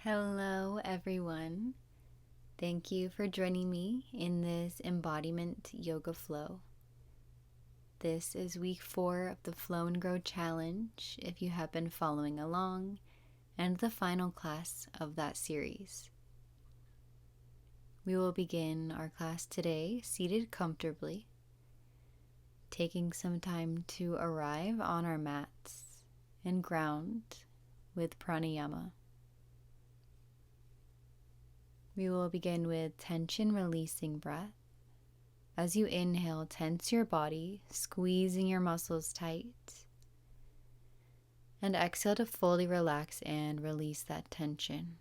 Hello, everyone. Thank you for joining me in this embodiment yoga flow. This is week 4 of the Flow and Grow Challenge, if you have been following along, and the final class of that series. We will begin our class today seated comfortably, taking some time to arrive on our mats and ground with pranayama. We will begin with tension releasing breath. As you inhale, tense your body, squeezing your muscles tight. And exhale to fully relax and release that tension.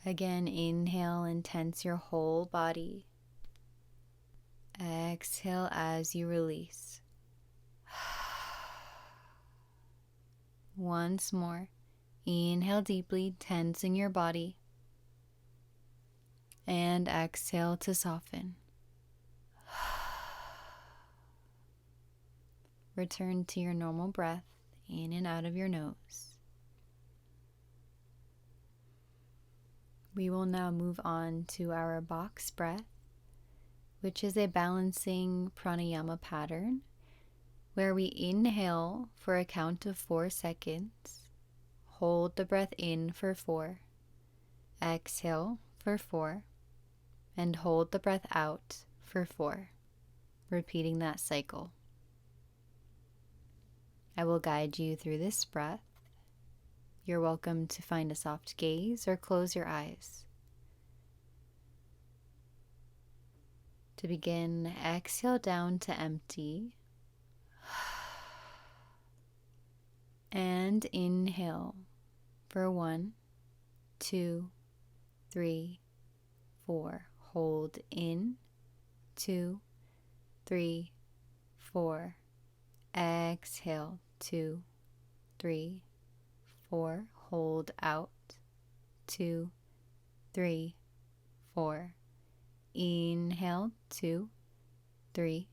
Again, inhale and tense your whole body. Exhale as you release. Once more. Inhale deeply, tensing your body. And exhale to soften. Return to your normal breath in and out of your nose. We will now move on to our box breath, which is a balancing pranayama pattern where we inhale for a count of 4 seconds. Hold the breath in for 4, exhale for 4, and hold the breath out for 4, repeating that cycle. I will guide you through this breath. You're welcome to find a soft gaze or close your eyes. To begin, exhale down to empty, and inhale for 1, 2, 3, 4. Hold in, 2, 3, 4. Exhale, 2, 3, 4. Hold out, 2, 3, 4. Inhale, 2, 3,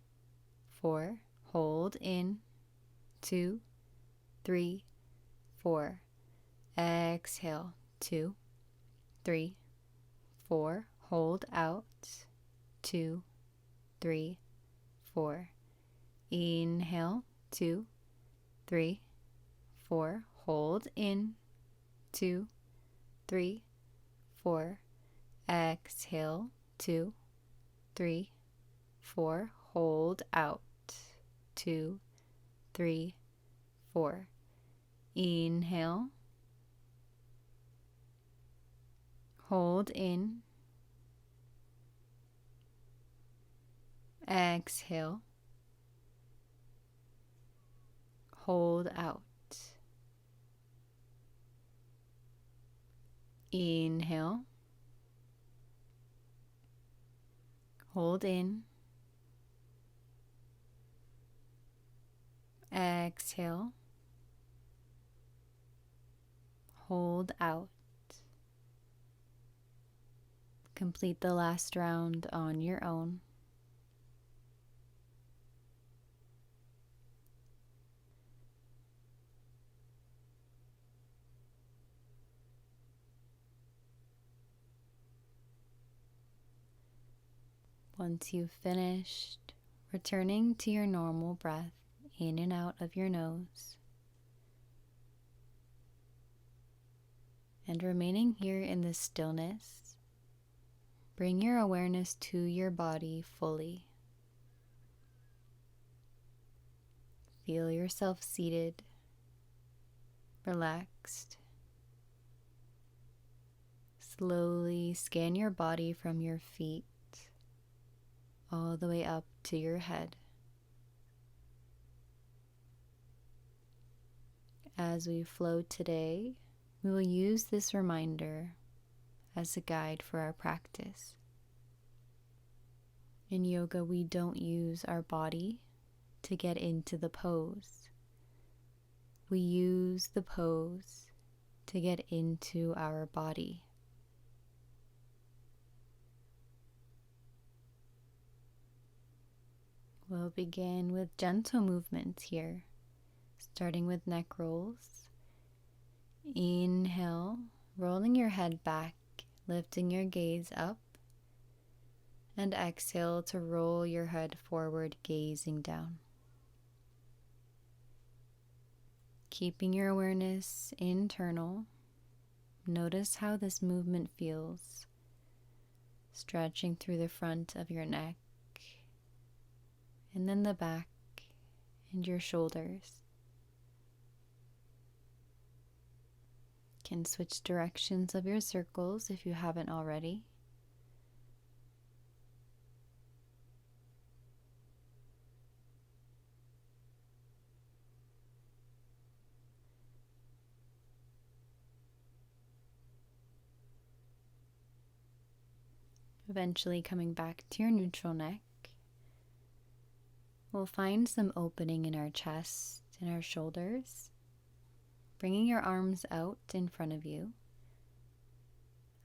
4. Hold in, 2, 3, 4. Exhale, 2, 3, 4. Hold out, 2, 3, 4. Inhale, 2, 3, 4. Hold in, 2, 3, 4. Exhale, 2, 3, 4. Hold out, 2, 3, 4. Inhale, hold in, exhale, hold out. Inhale, hold in, exhale, hold out. Complete the last round on your own. Once you've finished, returning to your normal breath in and out of your nose, and remaining here in the stillness, bring your awareness to your body fully. Feel yourself seated, relaxed. Slowly scan your body from your feet all the way up to your head. As we flow today, we will use this reminder as a guide for our practice. In yoga, we don't use our body to get into the pose. We use the pose to get into our body. We'll begin with gentle movements here, starting with neck rolls Inhale, rolling your head back, lifting your gaze up. And exhale to roll your head forward, gazing down. Keeping your awareness internal, notice how this movement feels, stretching through the front of your neck, and then the back and your shoulders. You can switch directions of your circles if you haven't already. Eventually coming back to your neutral neck, we'll find some opening in our chest and our shoulders, bringing your arms out in front of you.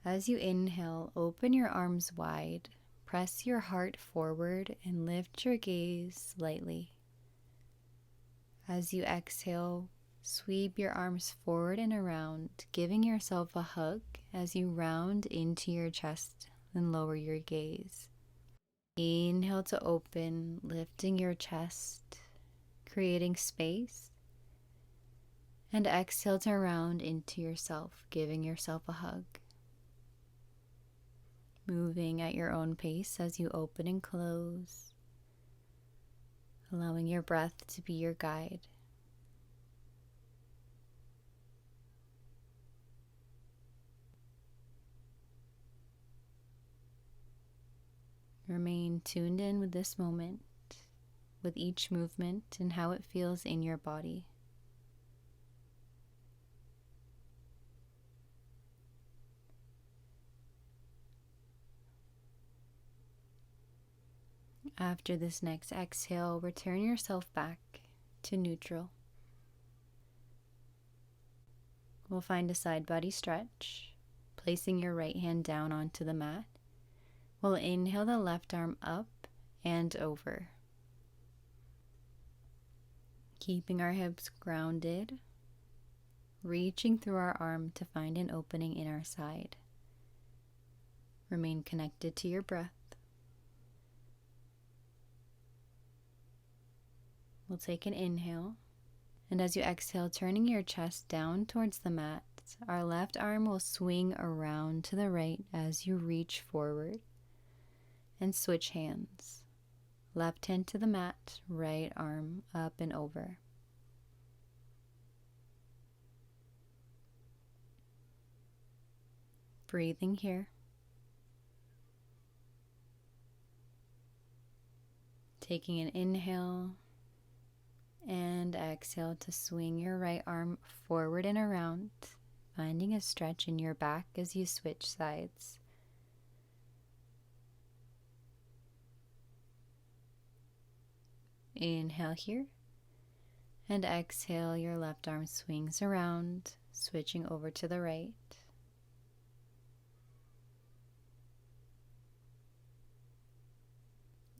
As you inhale, open your arms wide, press your heart forward, and lift your gaze slightly. As you exhale, sweep your arms forward and around, giving yourself a hug as you round into your chest and lower your gaze. Inhale to open, lifting your chest, creating space. And exhale to round into yourself, giving yourself a hug. Moving at your own pace as you open and close, allowing your breath to be your guide. Remain tuned in with this moment, with each movement and how it feels in your body. After this next exhale, return yourself back to neutral. We'll find a side body stretch, placing your right hand down onto the mat. We'll inhale the left arm up and over, keeping our hips grounded, reaching through our arm to find an opening in our side. Remain connected to your breath. We'll take an inhale, and as you exhale, turning your chest down towards the mat, our left arm will swing around to the right as you reach forward. And switch hands. Left hand to the mat, right arm up and over. Breathing here. Taking an inhale and exhale to swing your right arm forward and around, finding a stretch in your back as you switch sides. Inhale here, and exhale, your left arm swings around, switching over to the right.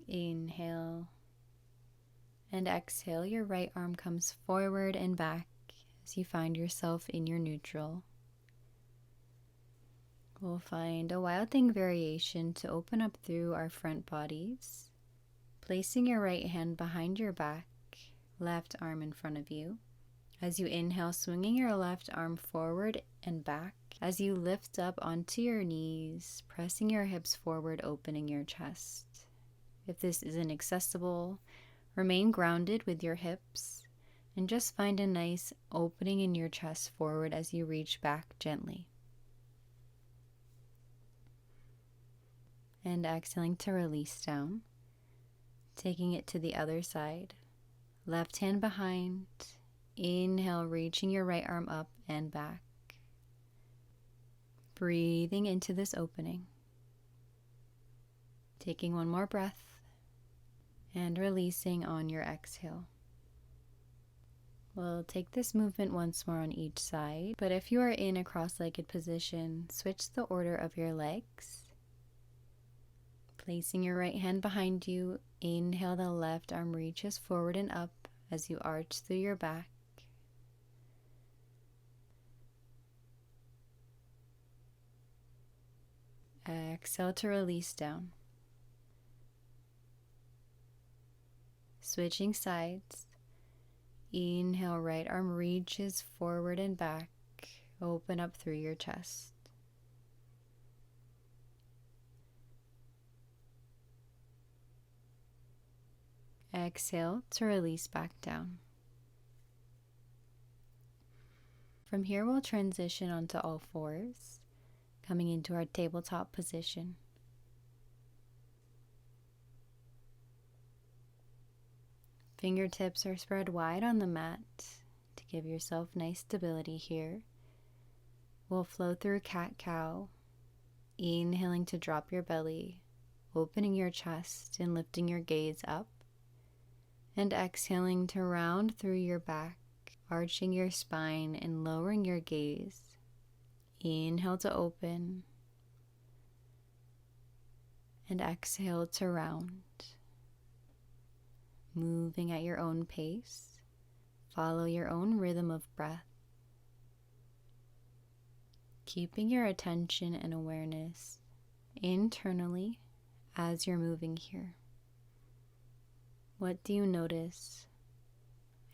Inhale, and exhale, your right arm comes forward and back as you find yourself in your neutral. We'll find a wild thing variation to open up through our front bodies. Placing your right hand behind your back, left arm in front of you. As you inhale, swinging your left arm forward and back. As you lift up onto your knees, pressing your hips forward, opening your chest. If this isn't accessible, remain grounded with your hips and just find a nice opening in your chest forward as you reach back gently. And exhaling to release down. Taking it to the other side. Left hand behind. Inhale, reaching your right arm up and back. Breathing into this opening. Taking one more breath. And releasing on your exhale. We'll take this movement once more on each side. But if you are in a cross-legged position, switch the order of your legs. Placing your right hand behind you, inhale, the left arm reaches forward and up as you arch through your back. Exhale to release down. Switching sides. Inhale, right arm reaches forward and back. Open up through your chest. Exhale to release back down. From here, we'll transition onto all fours, coming into our tabletop position. Fingertips are spread wide on the mat to give yourself nice stability here. We'll flow through cat-cow, inhaling to drop your belly, opening your chest and lifting your gaze up, and exhaling to round through your back, arching your spine and lowering your gaze. Inhale to open, and exhale to round. Moving at your own pace, follow your own rhythm of breath, keeping your attention and awareness internally as you're moving here. What do you notice,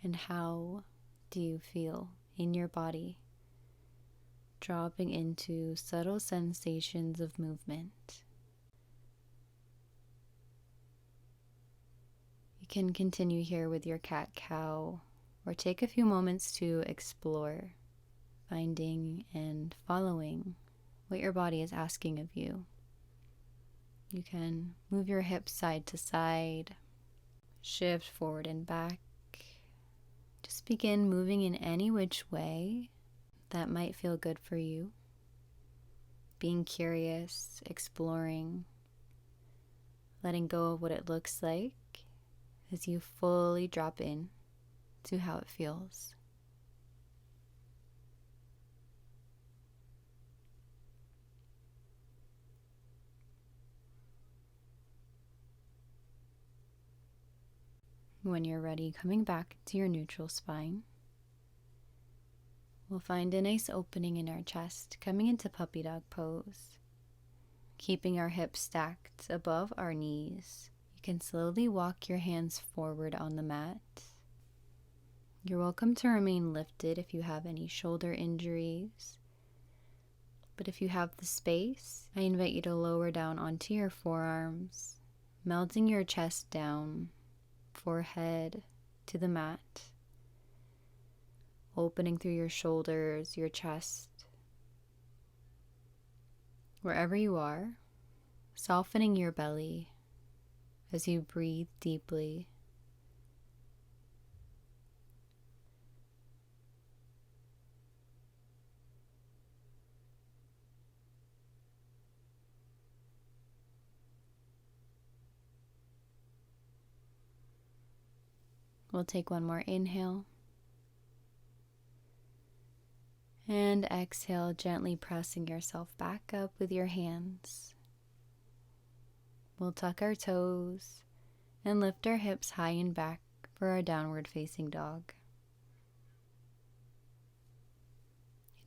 and how do you feel in your body, dropping into subtle sensations of movement? You can continue here with your cat-cow, or take a few moments to explore, finding and following what your body is asking of you. You can move your hips side to side, shift forward and back. Just begin moving in any which way that might feel good for you. Being curious, exploring, letting go of what it looks like as you fully drop in to how it feels. When you're ready, coming back to your neutral spine, we'll find a nice opening in our chest, coming into puppy dog pose. Keeping our hips stacked above our knees, you can slowly walk your hands forward on the mat. You're welcome to remain lifted if you have any shoulder injuries. But if you have the space, I invite you to lower down onto your forearms, melting your chest down, forehead to the mat, opening through your shoulders, your chest. Wherever you are, softening your belly as you breathe deeply. We'll take one more inhale. And exhale, gently pressing yourself back up with your hands. We'll tuck our toes and lift our hips high and back for our downward facing dog.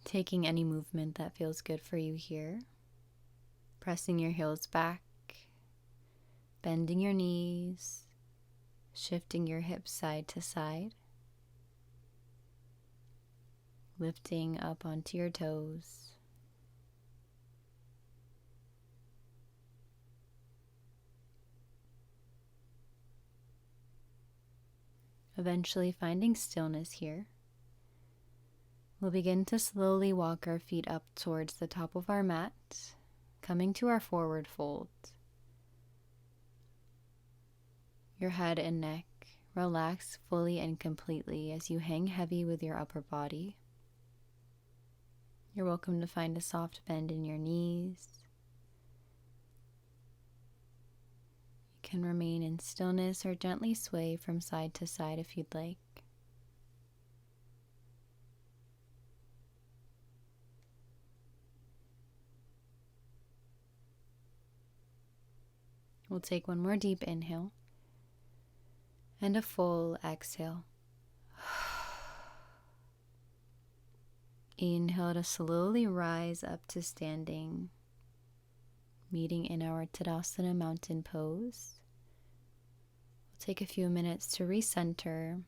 Taking any movement that feels good for you here. Pressing your heels back, bending your knees, shifting your hips side to side, lifting up onto your toes. Eventually finding stillness here, we'll begin to slowly walk our feet up towards the top of our mat, coming to our forward fold. Your head and neck relax fully and completely as you hang heavy with your upper body. You're welcome to find a soft bend in your knees. You can remain in stillness or gently sway from side to side if you'd like. We'll take one more deep inhale and a full exhale. Inhale to slowly rise up to standing. meeting in our Tadasana mountain pose. We'll take a few minutes to recenter,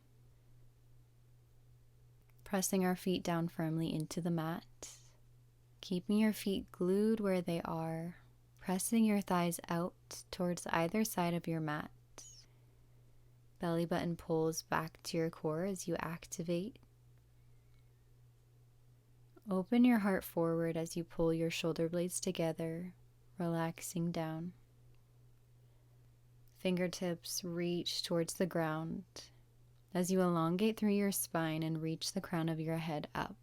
pressing our feet down firmly into the mat, keeping your feet glued where they are, pressing your thighs out towards either side of your mat. Belly button pulls back to your core as you activate. Open your heart forward as you pull your shoulder blades together, relaxing down. Fingertips reach towards the ground as you elongate through your spine and reach the crown of your head up.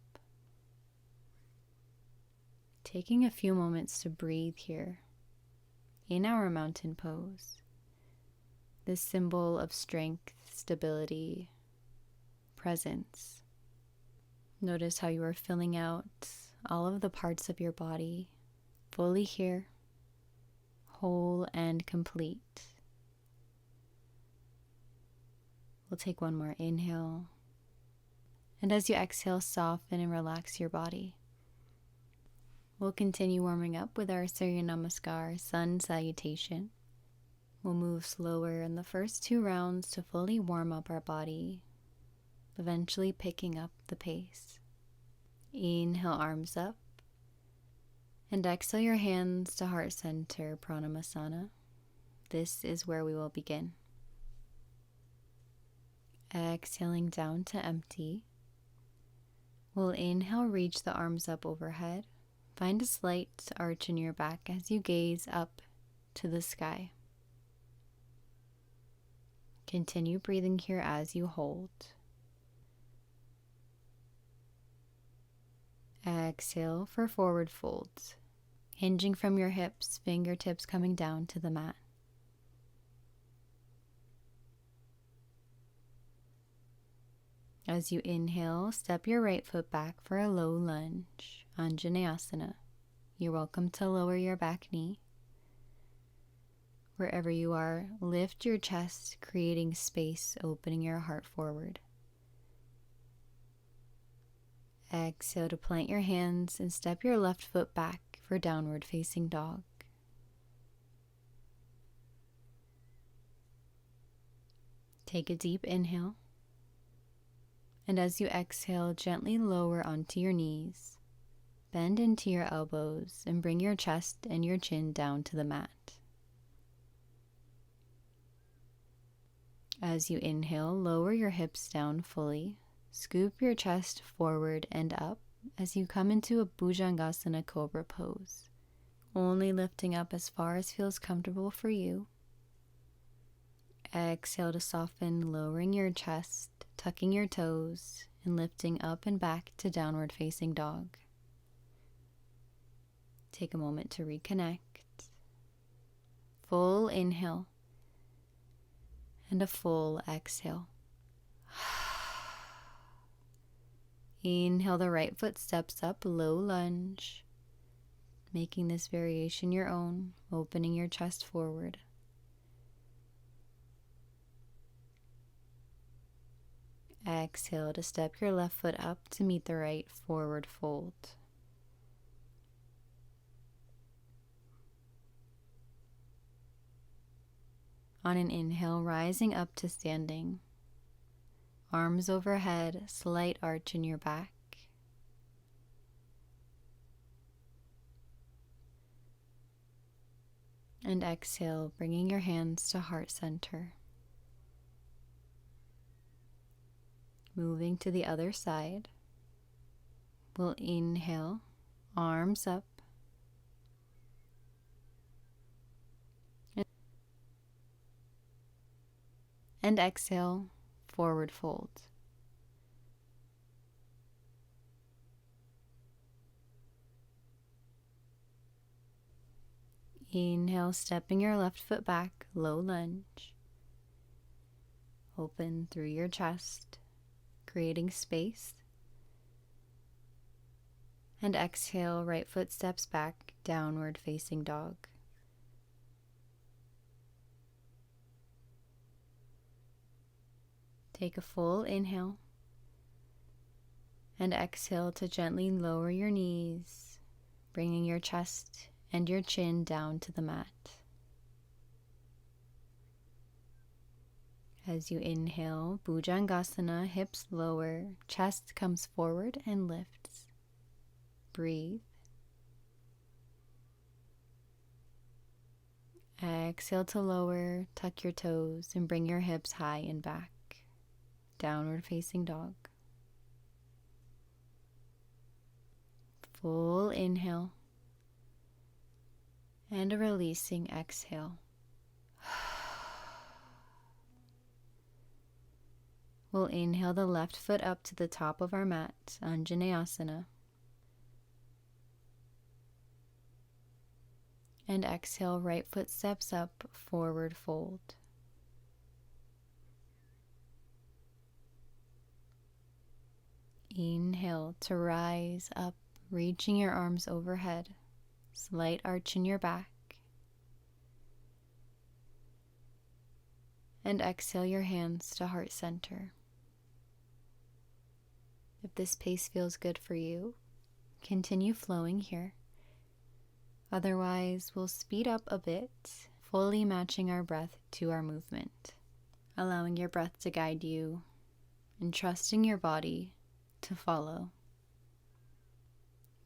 Taking a few moments to breathe here in our mountain pose, this symbol of strength, stability, presence. Notice how you are filling out all of the parts of your body, fully here, whole and complete. We'll take one more inhale. And as you exhale, soften and relax your body. We'll continue warming up with our Surya Namaskar sun salutation. We'll move slower in the first 2 rounds to fully warm up our body, eventually picking up the pace. Inhale, arms up. And exhale your hands to heart center, pranayama. This is where we will begin. Exhaling down to empty. We'll inhale, reach the arms up overhead. Find a slight arch in your back as you gaze up to the sky. Continue breathing here as you hold. Exhale for forward folds, hinging from your hips, fingertips coming down to the mat. As you inhale, step your right foot back for a low lunge, Anjaneyasana. You're welcome to lower your back knee. Wherever you are, lift your chest, creating space, opening your heart forward. Exhale to plant your hands and step your left foot back for downward facing dog. Take a deep inhale. And as you exhale, gently lower onto your knees. Bend into your elbows and bring your chest and your chin down to the mat. As you inhale, lower your hips down fully. Scoop your chest forward and up as you come into a Bhujangasana Cobra pose, only lifting up as far as feels comfortable for you. Exhale to soften, lowering your chest, tucking your toes, and lifting up and back to downward facing dog. Take a moment to reconnect. Full inhale and a full exhale. Inhale, the right foot steps up, low lunge, making this variation your own, opening your chest forward. Exhale to step your left foot up to meet the right, forward fold. On an inhale, rising up to standing. Arms overhead, slight arch in your back. And exhale, bringing your hands to heart center. Moving to the other side. We'll inhale, arms up. And exhale, forward fold. Inhale, stepping your left foot back, low lunge. Open through your chest, creating space. And exhale, right foot steps back, downward facing dog. Take a full inhale and exhale to gently lower your knees, bringing your chest and your chin down to the mat. As you inhale, Bhujangasana, hips lower, chest comes forward and lifts. Breathe. Exhale to lower, tuck your toes, and bring your hips high and back. Downward facing dog. Full inhale. And a releasing exhale. We'll inhale the left foot up to the top of our mat, Anjaneyasana. And exhale, right foot steps up, forward fold. Inhale to rise up, reaching your arms overhead. Slight arch in your back. And exhale your hands to heart center. If this pace feels good for you, continue flowing here. Otherwise, we'll speed up a bit, fully matching our breath to our movement, allowing your breath to guide you and trusting your body to follow.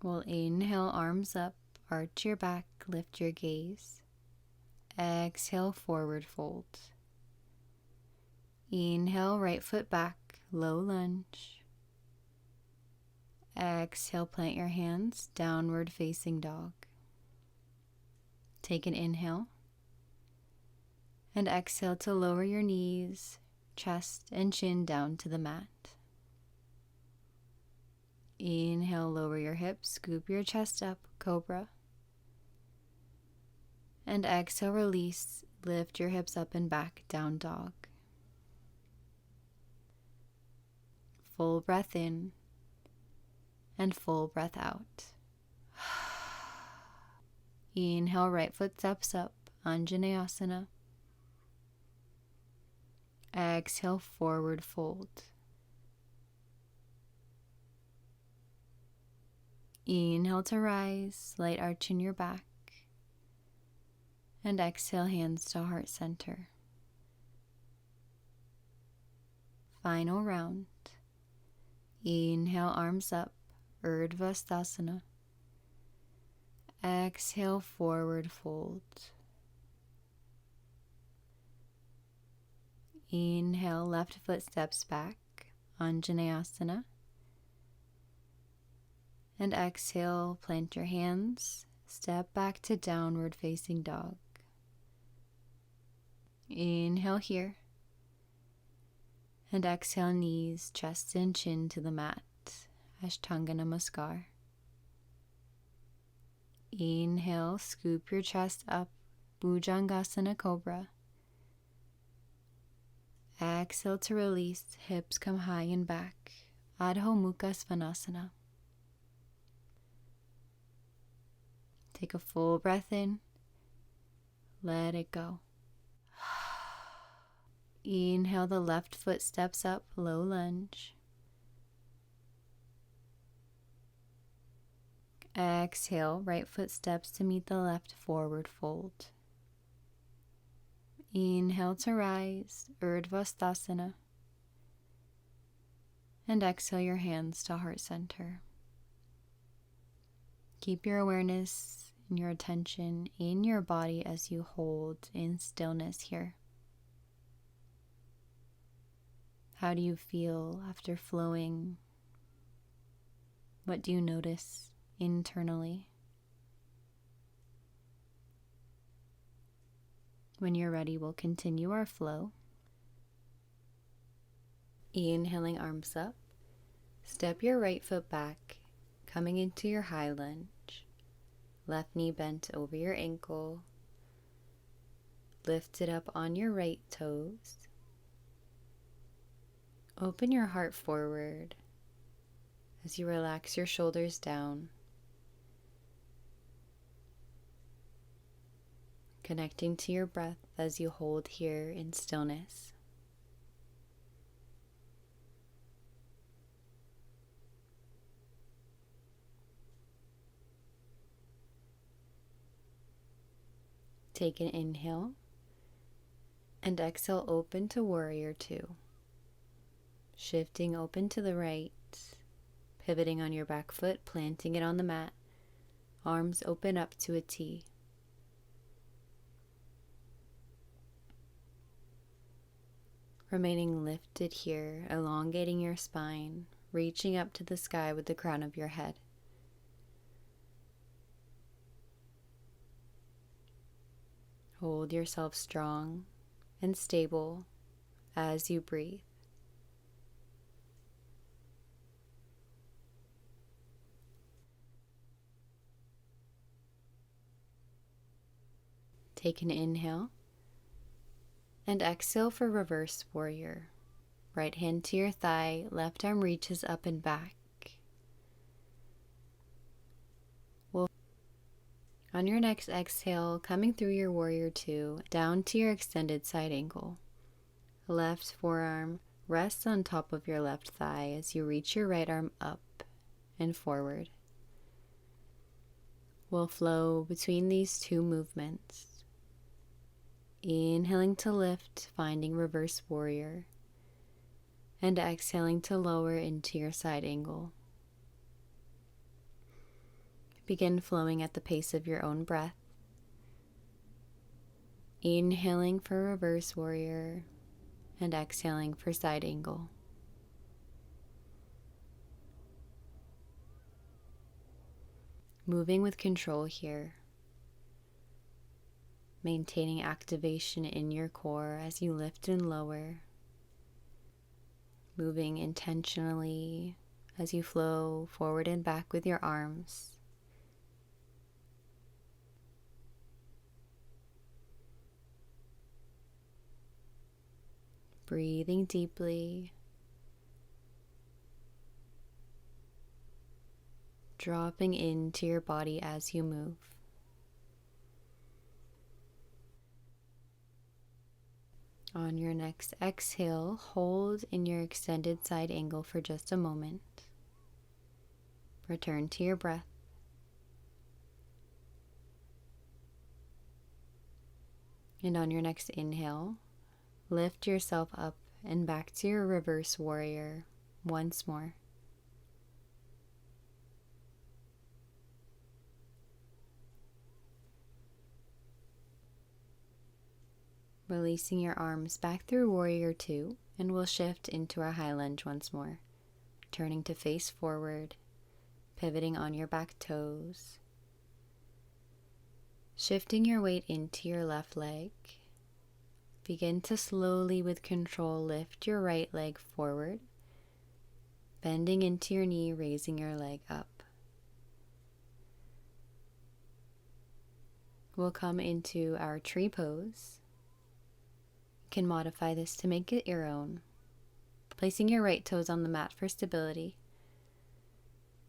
We'll inhale, arms up, arch your back, lift your gaze. Exhale, forward fold. Inhale, right foot back, low lunge. Exhale, plant your hands, downward facing dog. Take an inhale. And exhale to lower your knees, chest and chin down to the mat. Inhale, lower your hips, scoop your chest up, cobra. And exhale, release, lift your hips up and back, down dog. Full breath in and full breath out. Inhale, right foot steps up, Anjaneyasana. Exhale, forward fold. Inhale to rise, slight arch in your back. And exhale, hands to heart center. Final round. Inhale, arms up, Urdhva Sthasana. Exhale, forward fold. Inhale, left foot steps back, Anjaneyasana. And exhale, plant your hands, step back to downward facing dog. Inhale here. And exhale, knees, chest and chin to the mat, Ashtanga Namaskar. Inhale, scoop your chest up, Bhujangasana Cobra. Exhale to release, hips come high and back, Adho Mukha Svanasana. Take a full breath in, let it go. Inhale, the left foot steps up, low lunge. Exhale, right foot steps to meet the left, forward fold. Inhale to rise, Urdhva Sthasana. And exhale your hands to heart center. Keep your awareness and your attention in your body as you hold in stillness here. How do you feel after flowing? What do you notice internally? When you're ready, we'll continue our flow. Inhaling, arms up. Step your right foot back, coming into your high lunge. Left knee bent over your ankle. Lift it up on your right toes. Open your heart forward as you relax your shoulders down, connecting to your breath as you hold here in stillness. Take an inhale and exhale, open to warrior two. Shifting open to the right, pivoting on your back foot, planting it on the mat, arms open up to a T. Remaining lifted here, elongating your spine, reaching up to the sky with the crown of your head. Hold yourself strong and stable as you breathe. Take an inhale and exhale for reverse warrior. Right hand to your thigh, left arm reaches up and back. On your next exhale, coming through your warrior two, down to your extended side angle. Left forearm rests on top of your left thigh as you reach your right arm up and forward. We'll flow between these two movements. Inhaling to lift, finding reverse warrior, and exhaling to lower into your side angle. Begin flowing at the pace of your own breath. Inhaling for reverse warrior and exhaling for side angle. Moving with control here. Maintaining activation in your core as you lift and lower. Moving intentionally as you flow forward and back with your arms. Breathing deeply. Dropping into your body as you move. On your next exhale, hold in your extended side angle for just a moment. Return to your breath. And on your next inhale, lift yourself up and back to your reverse warrior once more. Releasing your arms back through warrior two, and we'll shift into our high lunge once more. Turning to face forward, pivoting on your back toes. Shifting your weight into your left leg. Begin to slowly, with control, lift your right leg forward, bending into your knee, raising your leg up. We'll come into our tree pose. You can modify this to make it your own. Placing your right toes on the mat for stability.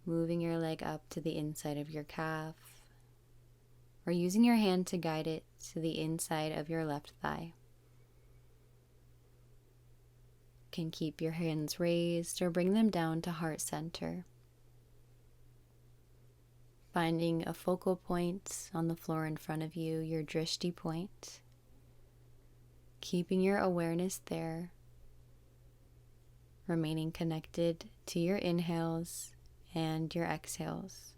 Moving your leg up to the inside of your calf, or using your hand to guide it to the inside of your left thigh. You can keep your hands raised or bring them down to heart center. Finding a focal point on the floor in front of you, your drishti point. Keeping your awareness there. Remaining connected to your inhales and your exhales.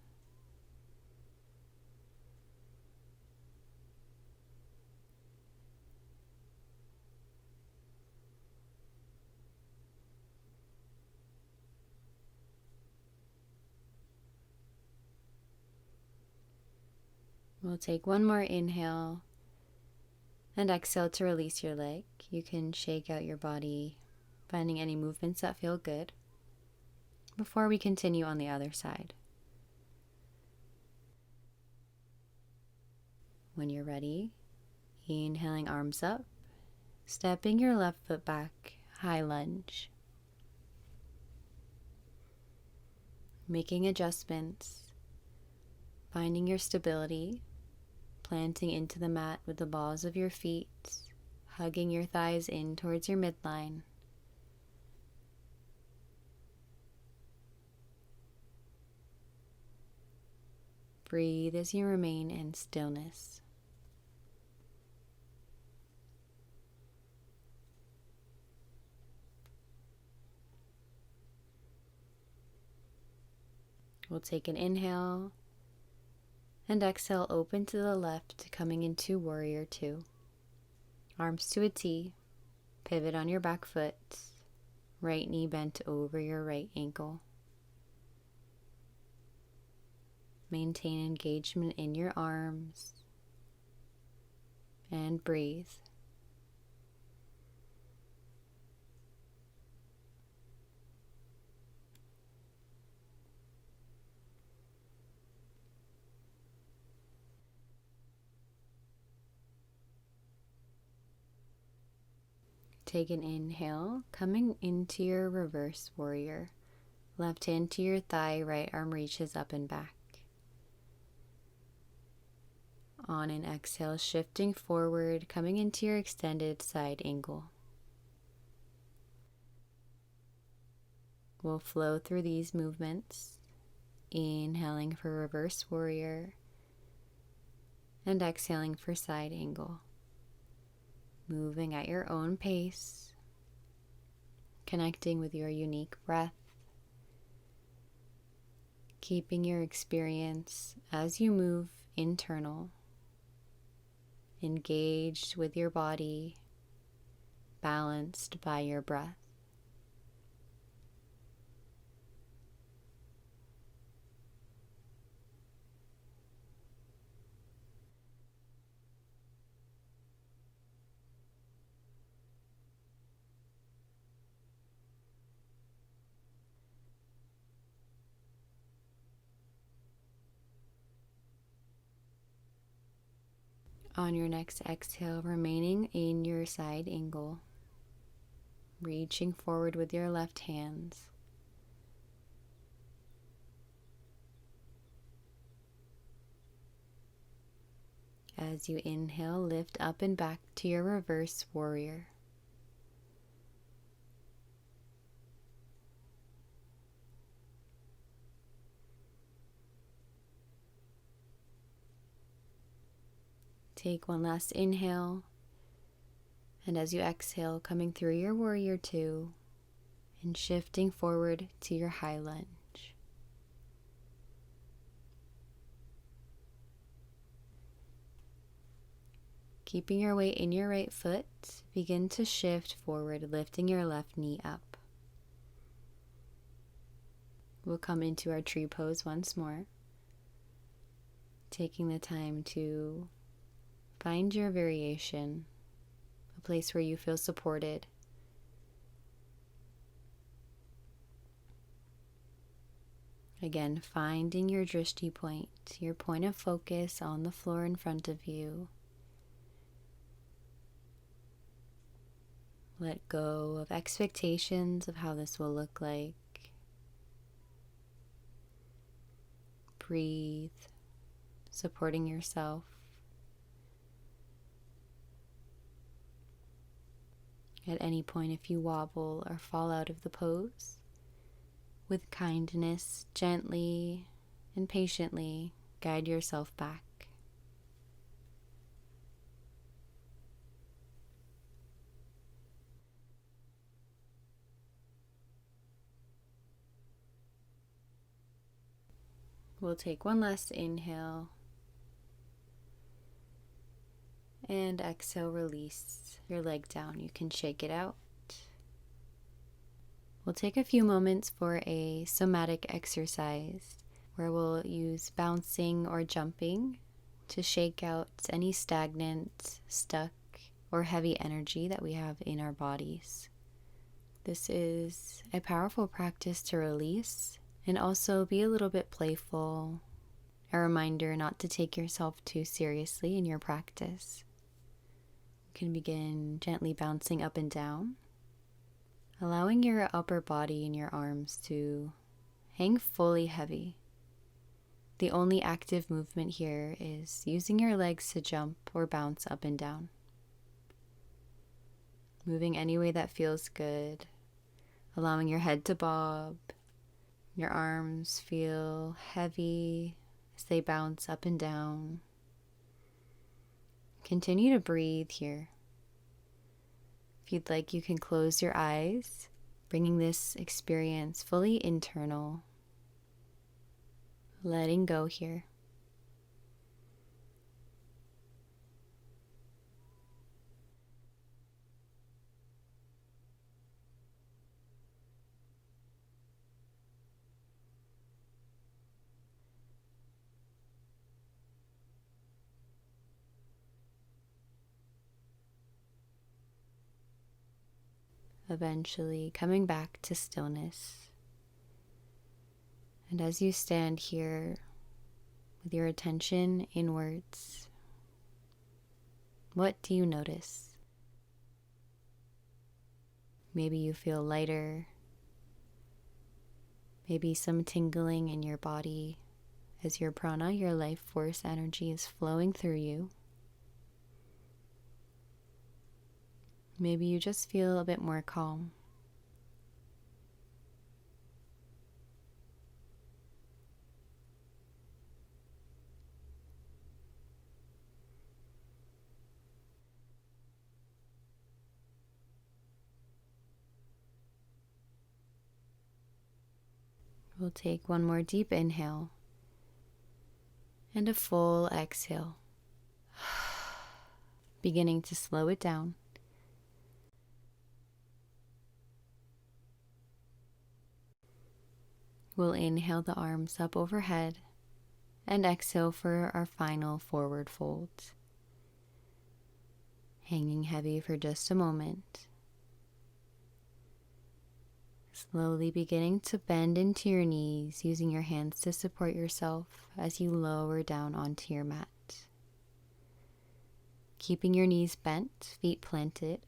We'll take one more inhale and exhale to release your leg. You can shake out your body, finding any movements that feel good before we continue on the other side. When you're ready, inhaling arms up, stepping your left foot back, high lunge. Making adjustments, finding your stability, planting into the mat with the balls of your feet, hugging your thighs in towards your midline. Breathe as you remain in stillness. We'll take an inhale and exhale, open to the left, coming into warrior two. Arms to a T, pivot on your back foot, right knee bent over your right ankle. Maintain engagement in your arms and breathe. Take an inhale, coming into your reverse warrior. Left hand to your thigh, right arm reaches up and back. On an exhale, shifting forward, coming into your extended side angle. We'll flow through these movements, inhaling for reverse warrior and exhaling for side angle. Moving at your own pace, connecting with your unique breath, keeping your experience as you move internal, engaged with your body, balanced by your breath. On your next exhale, remaining in your side angle, reaching forward with your left hands. As you inhale, lift up and back to your reverse warrior. Take one last inhale, and as you exhale, coming through your warrior two and shifting forward to your high lunge. Keeping your weight in your right foot, begin to shift forward, lifting your left knee up. We'll come into our tree pose once more, taking the time to find your variation, a place where you feel supported. Again, finding your drishti point, your point of focus on the floor in front of you. Let go of expectations of how this will look like. Breathe, supporting yourself. At any point, if you wobble or fall out of the pose, with kindness, gently and patiently guide yourself back. We'll take one last inhale and exhale, release your leg down. You can shake it out. We'll take a few moments for a somatic exercise where we'll use bouncing or jumping to shake out any stagnant, stuck, or heavy energy that we have in our bodies. This is a powerful practice to release and also be a little bit playful, a reminder not to take yourself too seriously in your practice. You can begin gently bouncing up and down, allowing your upper body and your arms to hang fully heavy. The only active movement here is using your legs to jump or bounce up and down. Moving any way that feels good, allowing your head to bob, your arms feel heavy as they bounce up and down. Continue to breathe here. If you'd like, you can close your eyes, bringing this experience fully internal. letting go here. Eventually coming back to stillness. And as you stand here with your attention inwards, what do you notice? Maybe you feel lighter, maybe some tingling in your body as your prana, your life force energy, is flowing through you. Maybe you just feel a bit more calm. We'll take one more deep inhale and a full exhale, beginning to slow it down. We'll inhale the arms up overhead and exhale for our final forward fold. Hanging heavy for just a moment. Slowly beginning to bend into your knees, using your hands to support yourself as you lower down onto your mat. Keeping your knees bent, feet planted,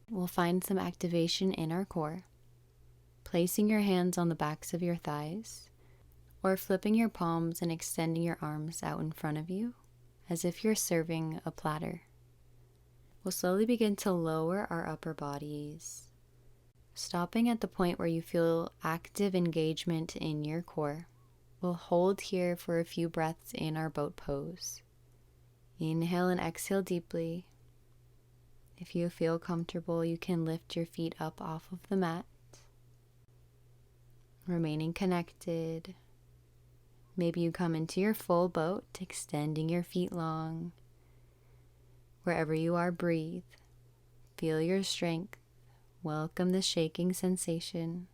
we'll find some activation in our core. Placing your hands on the backs of your thighs, or flipping your palms and extending your arms out in front of you, as if you're serving a platter. We'll slowly begin to lower our upper bodies, stopping at the point where you feel active engagement in your core. We'll hold here for a few breaths in our boat pose. Inhale and exhale deeply. If you feel comfortable, you can lift your feet up off of the mat. Remaining connected. Maybe you come into your full boat, extending your feet long. Wherever you are, breathe. Feel your strength. Welcome the shaking sensation.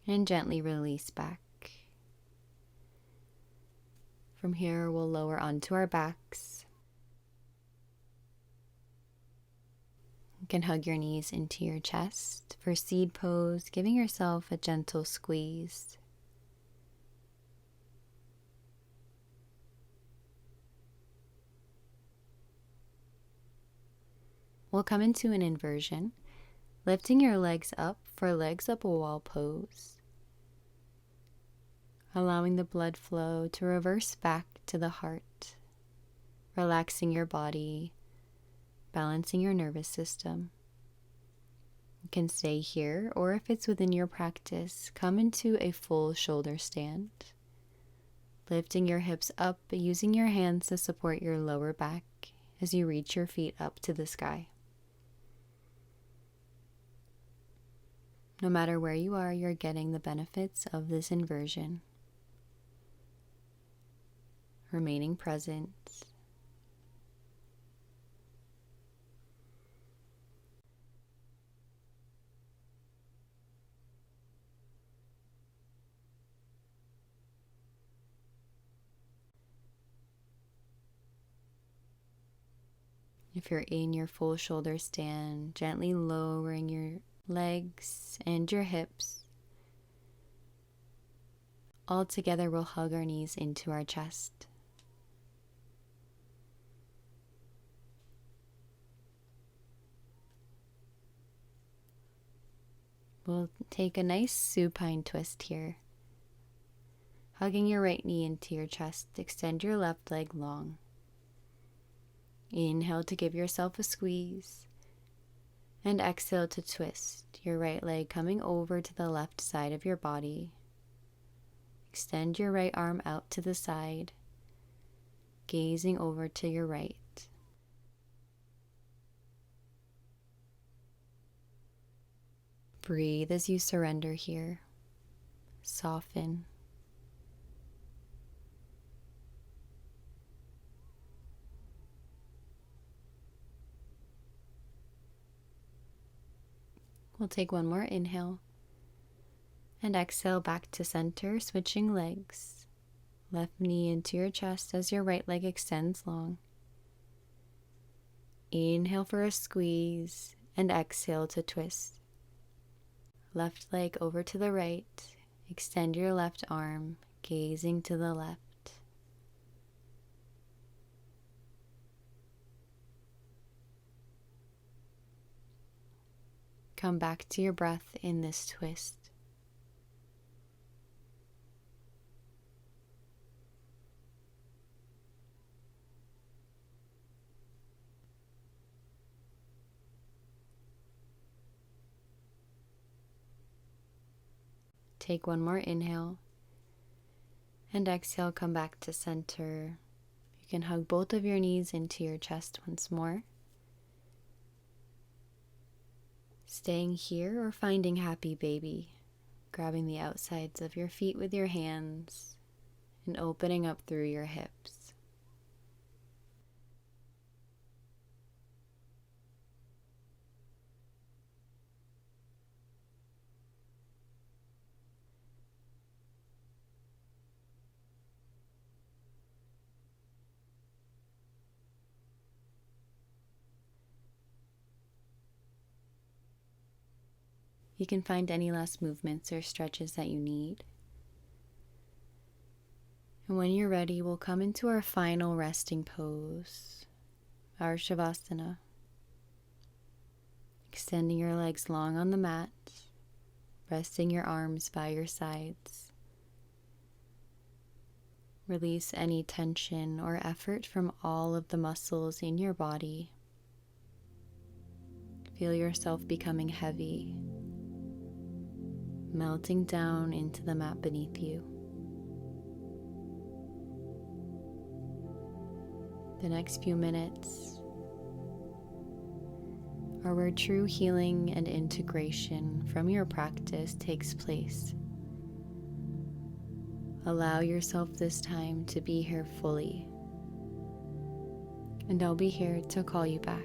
And gently release back. From here, we'll lower onto our backs. You can hug your knees into your chest for seed pose, giving yourself a gentle squeeze. We'll come into an inversion, lifting your legs up for legs up a wall pose. Allowing the blood flow to reverse back to the heart, relaxing your body, balancing your nervous system. You can stay here, or if it's within your practice, come into a full shoulder stand, lifting your hips up, using your hands to support your lower back as you reach your feet up to the sky. No matter where you are, you're getting the benefits of this inversion. Remaining present. If you're in your full shoulder stand, gently lowering your legs and your hips. All together, we'll hug our knees into our chest. We'll take a nice supine twist here. Hugging your right knee into your chest, extend your left leg long. Inhale to give yourself a squeeze. And exhale to twist your right leg coming over to the left side of your body. Extend your right arm out to the side, gazing over to your right. Breathe as you surrender here. soften. We'll take one more inhale and exhale back to center, switching legs. Left knee into your chest as your right leg extends long. Inhale for a squeeze and exhale to twist. Left leg over to the right. Extend your left arm, gazing to the left. Come back to your breath in this twist. Take one more inhale and exhale, come back to center. You can hug both of your knees into your chest once more. Staying here or finding happy baby, grabbing the outsides of your feet with your hands and opening up through your hips. You can find any last movements or stretches that you need. And when you're ready, we'll come into our final resting pose, our savasana. Extending your legs long on the mat, resting your arms by your sides. Release any tension or effort from all of the muscles in your body. Feel yourself becoming heavy, melting down into the mat beneath you. The next few minutes are where true healing and integration from your practice takes place. Allow yourself this time to be here fully, and I'll be here to call you back.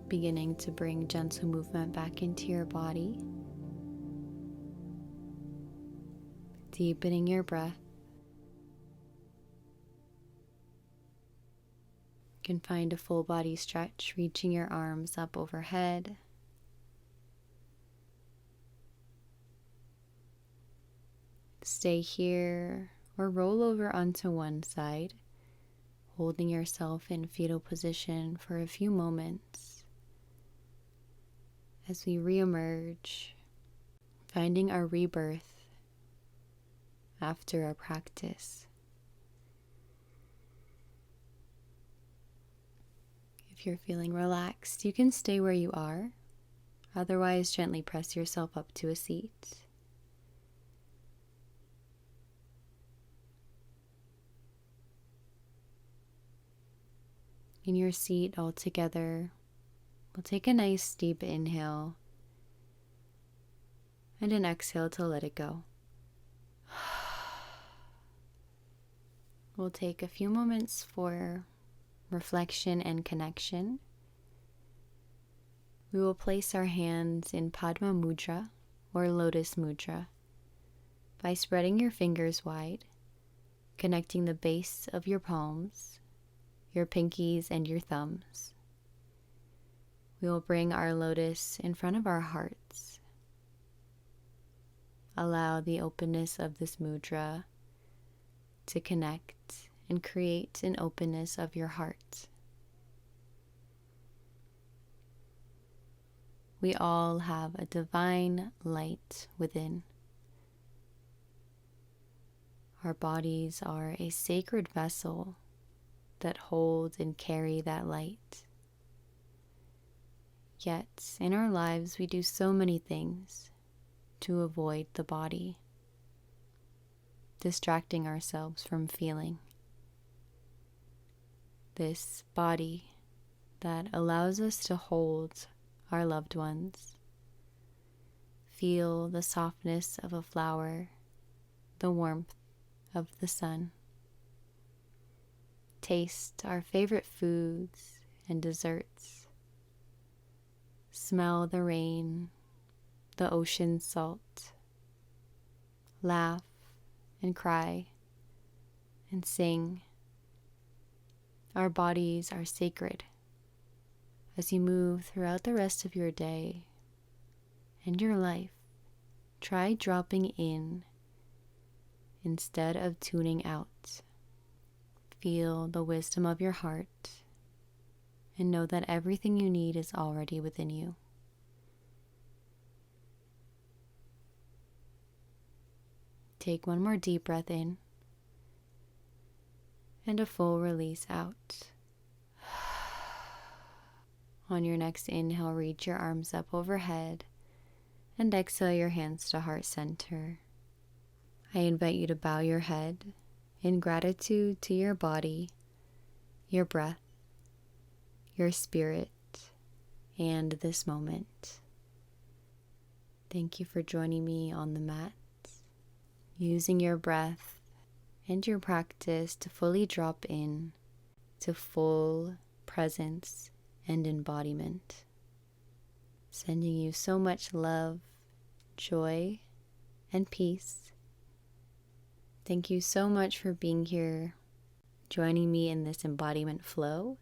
beginning to bring gentle movement back into your body. Deepening your breath. You can find a full body stretch, reaching your arms up overhead. Stay here or roll over onto one side, holding yourself in fetal position for a few moments as we reemerge, finding our rebirth after our practice. If you're feeling relaxed, you can stay where you are. Otherwise, gently press yourself up to a seat. In your seat all together, we'll take a nice deep inhale and an exhale to let it go. We'll take a few moments for reflection and connection. We will place our hands in Padma Mudra or Lotus Mudra by spreading your fingers wide, connecting the base of your palms, your pinkies, and your thumbs. We will bring our lotus in front of our hearts. Allow the openness of this mudra to connect and create an openness of your heart. We all have a divine light within. Our bodies are a sacred vessel that hold and carry that light. Yet, in our lives, we do so many things to avoid the body, distracting ourselves from feeling. This body that allows us to hold our loved ones, feel the softness of a flower, the warmth of the sun, taste our favorite foods and desserts, smell the rain, the ocean salt, laugh and cry and sing. Our bodies are sacred. As you move throughout the rest of your day and your life, try dropping in instead of tuning out. Feel the wisdom of your heart and know that everything you need is already within you. Take one more deep breath in and a full release out. On your next inhale, reach your arms up overhead and exhale your hands to heart center. I invite you to bow your head in gratitude to your body, your breath, your spirit, and this moment. Thank you for joining me on the mat, using your breath and your practice to fully drop in to full presence and embodiment. Sending you so much love, joy, and peace. Thank you so much for being here, joining me in this embodiment flow,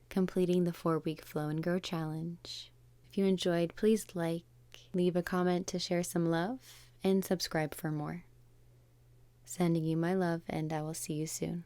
completing the 4-week Flow and Grow Challenge. If you enjoyed, please leave a comment to share some love, and subscribe for more. Sending you my love, and I will see you soon.